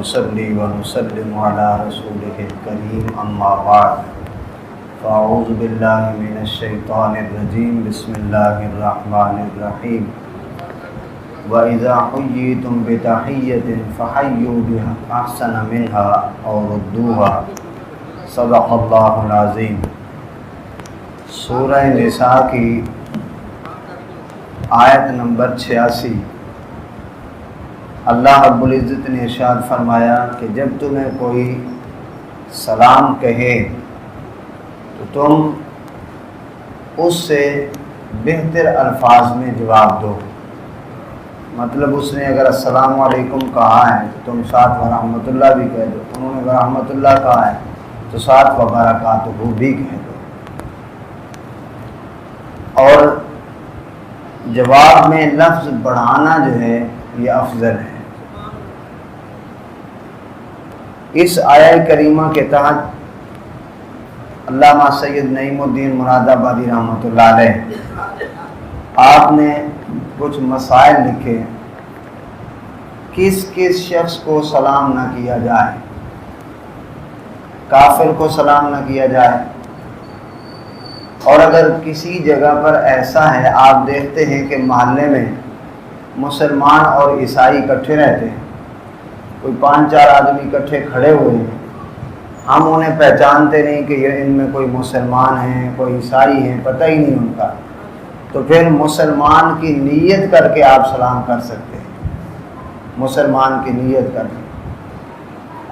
ونصلي ونسلم على رسوله الكريم أما بعد فأعوذ بالله من الشيطان الرجيم بسم الله الرحمن الرحيم وَإِذَا حُيِّيتُم بِتَحِيَّةٍ فَحَيُّوا بِأَحْسَنَ مِنْهَا أَوْ رُدُّوهَا صدق اللہ العظیم۔ سورہ نساء کی آیت نمبر 86۔ اللہ رب العزت نے ارشاد فرمایا کہ جب تمہیں کوئی سلام کہے تو تم اس سے بہتر الفاظ میں جواب دو۔ مطلب اس نے اگر السلام علیکم کہا ہے تو تم ساتھ ورحمۃ اللہ بھی کہہ دو، انہوں نے ورحمۃ اللہ کہا ہے تو ساتھ وبرکاتہ وہ بھی کہہ دو، اور جواب میں لفظ بڑھانا جو ہے یہ افضل ہے۔ اس آیہ کریمہ کے تحت علامہ سید نعیم الدین مراد آبادی رحمۃ اللہ علیہ آپ نے کچھ مسائل لکھے، کس کس شخص کو سلام نہ کیا جائے، کافر کو سلام نہ کیا جائے، اور اگر کسی جگہ پر ایسا ہے آپ دیکھتے ہیں کہ محلے میں مسلمان اور عیسائی اکٹھے رہتے ہیں، کوئی 5-4 آدمی اکٹھے کھڑے ہوئے ہیں، ہم انہیں پہچانتے نہیں کہ یہ ان میں کوئی مسلمان ہیں کوئی عیسائی ہیں، پتہ ہی نہیں ان کا، تو پھر مسلمان کی نیت کر کے آپ سلام کر سکتے ہیں، مسلمان کی نیت کر کے۔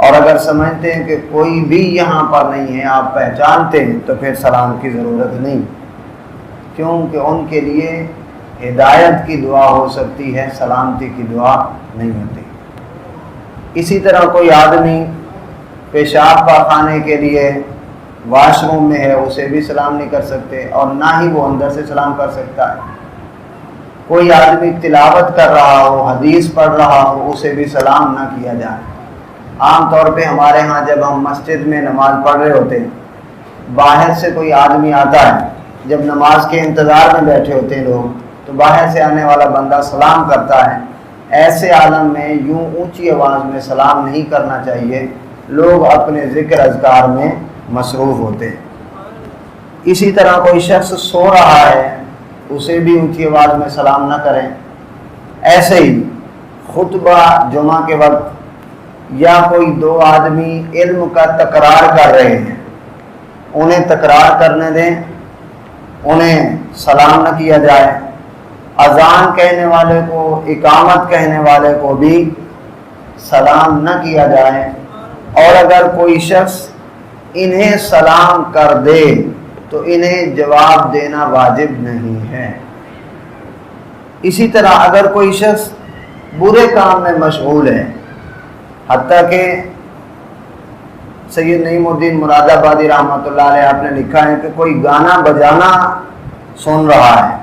اور اگر سمجھتے ہیں کہ کوئی بھی یہاں پر نہیں ہے، آپ پہچانتے ہیں، تو پھر سلام کی ضرورت نہیں، کیونکہ ان کے لیے ہدایت کی دعا ہو سکتی ہے، سلامتی کی دعا نہیں ہوتی۔ اسی طرح کوئی آدمی پیشاب پاخانے کے لیے واش روم میں ہے، اسے بھی سلام نہیں کر سکتے، اور نہ ہی وہ اندر سے سلام کر سکتا ہے۔ کوئی آدمی تلاوت کر رہا ہو، حدیث پڑھ رہا ہو، اسے بھی سلام نہ کیا جائے۔ عام طور پہ ہمارے ہاں جب ہم مسجد میں نماز پڑھ رہے ہوتے ہیں، باہر سے کوئی آدمی آتا ہے، جب نماز کے انتظار میں بیٹھے ہوتے ہیں لوگ، تو باہر سے آنے والا بندہ سلام کرتا ہے۔ ایسے عالم میں یوں اونچی آواز میں سلام نہیں کرنا چاہیے، لوگ اپنے ذکر اذکار میں مصروف ہوتے ہیں۔ اسی طرح کوئی شخص سو رہا ہے، اسے بھی اونچی آواز میں سلام نہ کریں۔ ایسے ہی خطبہ جمعہ کے وقت یا کوئی 2 آدمی علم کا تکرار کر رہے ہیں، انہیں تکرار کرنے دیں، انہیں سلام نہ کیا جائے۔ اذان کہنے والے کو، اقامت کہنے والے کو بھی سلام نہ کیا جائے، اور اگر کوئی شخص انہیں سلام کر دے تو انہیں جواب دینا واجب نہیں ہے۔ اسی طرح اگر کوئی شخص برے کام میں مشغول ہے، حتیٰ کہ سید نعیم الدین مراد آبادی رحمۃ اللہ علیہ آپ نے لکھا ہے کہ کوئی گانا بجانا سن رہا ہے،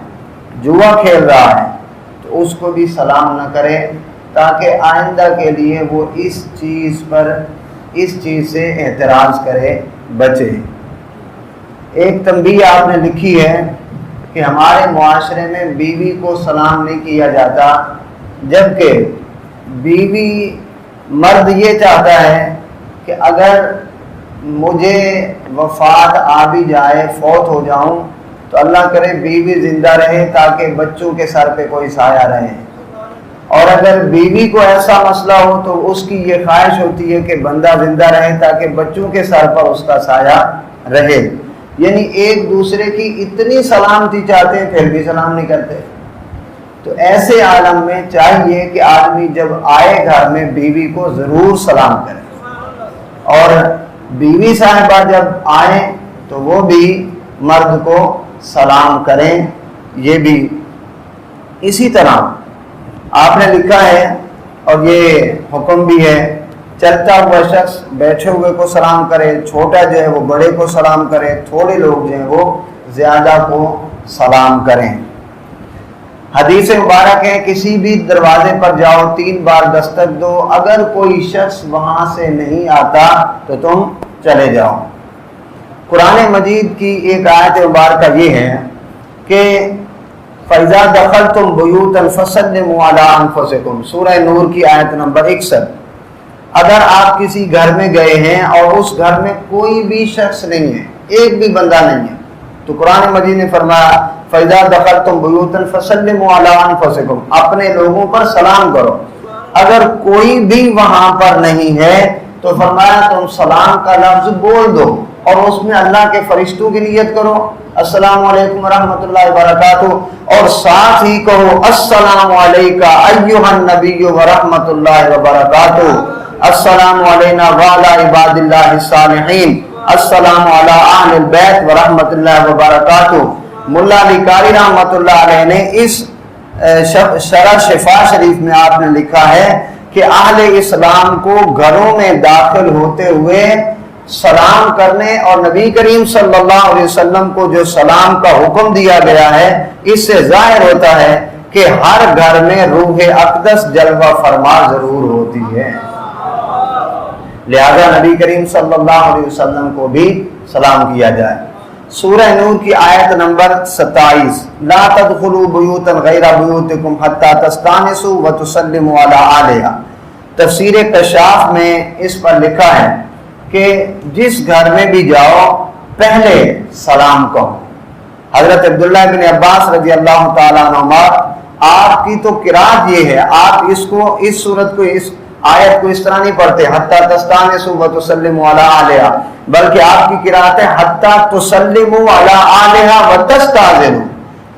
جوا کھیل رہا ہے، تو اس کو بھی سلام نہ کرے، تاکہ آئندہ کے لیے وہ اس چیز سے احتراز کرے، بچے۔ ایک تنبیہ آپ نے لکھی ہے کہ ہمارے معاشرے میں بیوی کو سلام نہیں کیا جاتا، جبکہ بیوی مرد یہ چاہتا ہے کہ اگر مجھے وفات آ بھی جائے، فوت ہو جاؤں، تو اللہ کرے بیوی زندہ رہے تاکہ بچوں کے سر پہ کوئی سایہ رہے، اور اگر بیوی کو ایسا مسئلہ ہو تو اس کی یہ خواہش ہوتی ہے کہ بندہ زندہ رہے تاکہ بچوں کے سر پر اس کا سایہ رہے، یعنی ایک دوسرے کی اتنی سلامتی چاہتے ہیں پھر بھی سلام نہیں کرتے۔ تو ایسے عالم میں چاہیے کہ آدمی جب آئے گھر میں بیوی کو ضرور سلام کرے، اور بیوی صاحبہ جب آئیں تو وہ بھی مرد کو سلام کریں، یہ بھی۔ اسی طرح آپ نے لکھا ہے، اور یہ حکم بھی ہے، چلتا ہوا شخص بیٹھے ہوئے کو سلام کرے، چھوٹا جو ہے وہ بڑے کو سلام کرے، تھوڑے لوگ جو ہیں وہ زیادہ کو سلام کریں۔ حدیث مبارک ہے، کسی بھی دروازے پر جاؤ 3 بار دستک دو، اگر کوئی شخص وہاں سے نہیں آتا تو تم چلے جاؤ۔ قرآن مجید کی ایک آیت مبارکہ یہ ہے کہ فَإِذَا دَخَلْتُمْ بُيُوتًا فَسَلِّمُوا عَلَىٰ أَنفُسِكُمْ، سورہ نور کی آیت نمبر 61۔ اگر آپ کسی گھر میں گئے ہیں اور اس گھر میں کوئی بھی شخص نہیں ہے، ایک بھی بندہ نہیں ہے، تو قرآن مجید نے فرمایا فَإِذَا دَخَلْتُمْ بُيُوتًا فَسَلِّمُوا عَلَىٰ أَنفُسِكُمْ، اپنے لوگوں پر سلام کرو۔ اگر کوئی بھی وہاں پر نہیں ہے تو فرمایا تم سلام کا لفظ بول دو اور اس میں اللہ کے فرشتوں کی نیت کرو، السلام علیکم ورحمۃ اللہ وبرکاتہ، اور ساتھ ہی کہو السلام علیکہ ایھا النبی ورحمۃ اللہ وبرکاتہ، السلام علینا وعلی عباد اللہ الصالحین، السلام علی اہل البیت ورحمۃ اللہ وبرکاتہ۔ ملا علی قاری رحمۃ اللہ علیہ نے اس شرح شفا شریف میں آپ نے لکھا ہے کہ اہل اسلام کو گھروں میں داخل ہوتے ہوئے سلام کرنے اور نبی کریم صلی اللہ علیہ وسلم کو جو سلام کا حکم دیا گیا ہے، اس سے ظاہر ہوتا ہے کہ ہر گھر میں روح اقدس جلوہ فرما ضرور ہوتی ہے، لہذا نبی کریم صلی اللہ علیہ وسلم کو بھی سلام کیا جائے۔ سورہ نور کی آیت نمبر 27، لا تدخلوا بیوتا غیر بیوتکم حتی تستانسوا وتسلموا علی اہلہا، تفسیر کشاف میں اس پر لکھا ہے کہ جس گھر میں بھی جاؤ پہلے سلام کہو۔ حضرت عبداللہ بن عباس رضی اللہ تعالیٰ عنہما، آپ کی تو قرات یہ ہے، آپ اس صورت کو اس آیت کو اس طرح نہیں پڑھتے حتی تستانسوا وتسلموا علی اہلہا، بلکہ آپ کی قرات ہے حتی تسلموا علی اہلہا وتستاذنوا،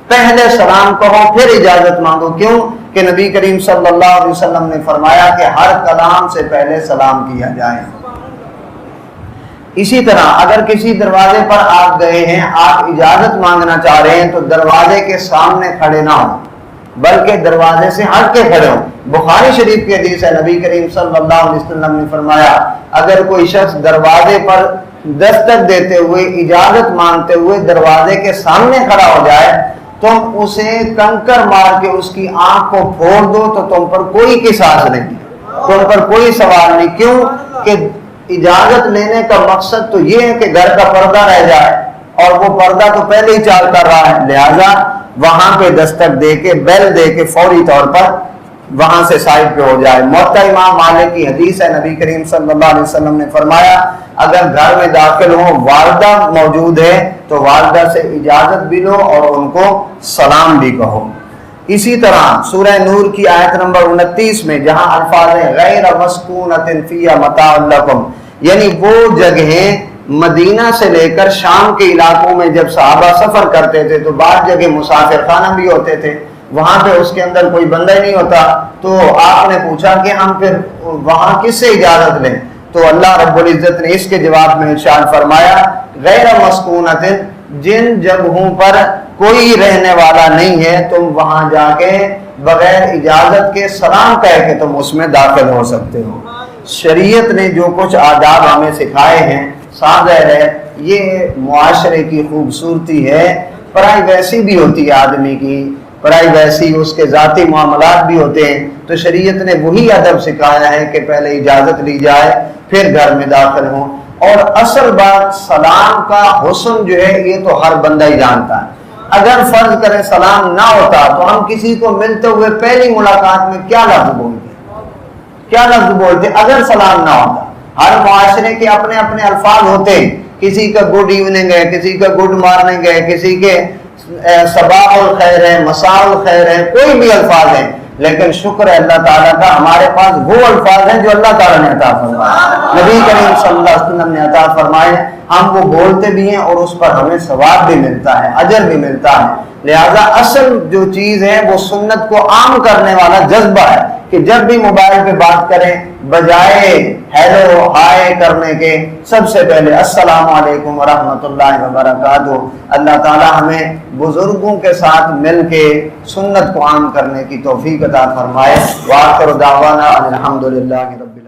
پہلے سلام کہو پھر اجازت مانگو۔ کیوں کہ نبی کریم صلی اللہ علیہ وسلم نے فرمایا کہ ہر کلام سے پہلے سلام کیا جائے۔ اسی طرح اگر کسی دروازے پر آپ گئے ہیں، آپ اجازت مانگنا چاہ رہے ہیں تو دروازے کے سامنے کھڑے نہ ہوں بلکہ دروازے سے ہٹ کے کھڑے ہوں۔ بخاری شریف کی حدیث ہے، نبی کریم صلی اللہ علیہ وسلم نے فرمایا اگر کوئی شخص دروازے پر دستک دیتے ہوئے اجازت مانگتے ہوئے دروازے کے سامنے کھڑا ہو جائے، تم اسے کنکر مار کے اس کی آنکھ کو پھوڑ دو تو تم پر کوئی قصاص نہیں، تم پر کوئی سوال نہیں۔ کیوں کہ اجازت لینے کا مقصد تو یہ ہے کہ گھر کا پردہ رہ جائے، اور وہ پردہ تو پہلے ہی چال کر رہا ہے، لہذا وہاں پہ دستک دے کے بیل دے کے فوری طور پر وہاں سے سائڈ پہ ہو جائے۔ موطا امام مالک کی حدیث ہے، نبی کریم صلی اللہ علیہ وسلم نے فرمایا اگر گھر میں داخل ہو والدہ موجود ہے تو والدہ سے اجازت بھی لو اور ان کو سلام بھی کہو۔ اسی طرح سورہ نور کی آیت نمبر 29 میں جہاں الفاظ ہیں غیر مسکونۃ فیہا متاع لکم، یعنی وہ جگہیں مدینہ سے لے کر شام کے علاقوں میں جب صحابہ سفر کرتے تھے تو بعض جگہ مسافر خانہ بھی ہوتے تھے، وہاں پہ اس کے اندر کوئی بندہ ہی نہیں ہوتا، تو آپ نے پوچھا کہ ہم پھر وہاں کس سے اجازت لیں؟ تو اللہ رب العزت نے اس کے جواب میں ارشاد فرمایا غیر مسکونۃ، جن جگہوں پر کوئی رہنے والا نہیں ہے تم وہاں جا کے بغیر اجازت کے سلام کہہ کے تم اس میں داخل ہو سکتے ہو۔ شریعت نے جو کچھ آداب ہمیں سکھائے ہیں، ظاہر ہے یہ معاشرے کی خوبصورتی ہے، پرائیویسی بھی ہوتی ہے آدمی کی، پرائیویسی اس کے ذاتی معاملات بھی ہوتے ہیں، تو شریعت نے وہی ادب سکھایا ہے کہ پہلے اجازت لی جائے پھر گھر میں داخل ہوں۔ اور اصل بات سلام کا حسن جو ہے یہ تو ہر بندہ ہی جانتا ہے۔ اگر فرض کریں سلام نہ ہوتا تو ہم کسی کو ملتے ہوئے پہلی ملاقات میں کیا لفظ بولتے اگر سلام نہ ہوتا؟ ہر معاشرے کے اپنے اپنے الفاظ ہوتے ہیں، کسی کا گڈ ایوننگ ہے، کسی کا گڈ مارننگ ہے، کسی کے صباح الخیر ہے، مساء الخیر ہے، کوئی بھی الفاظ ہیں، لیکن شکر ہے اللہ تعالیٰ کا ہمارے پاس وہ الفاظ ہیں جو اللہ تعالیٰ نے عطا فرمائے، نبی کریم صلی اللہ علیہ وسلم نے عطا فرمائے، ہم وہ بولتے بھی ہیں اور اس پر ہمیں ثواب بھی ملتا ہے، اجر بھی ملتا ہے۔ لہذا اصل جو چیز ہے وہ سنت کو عام کرنے والا جذبہ ہے کہ جب بھی موبائل پہ بات کریں بجائے ہیلو ہائے کرنے کے سب سے پہلے السلام علیکم ورحمۃ اللہ وبرکاتہ۔ اللہ تعالی ہمیں بزرگوں کے ساتھ مل کے سنت کو عام کرنے کی توفیق عطا فرمائے۔ وآخر دعوانا الحمدللہ رب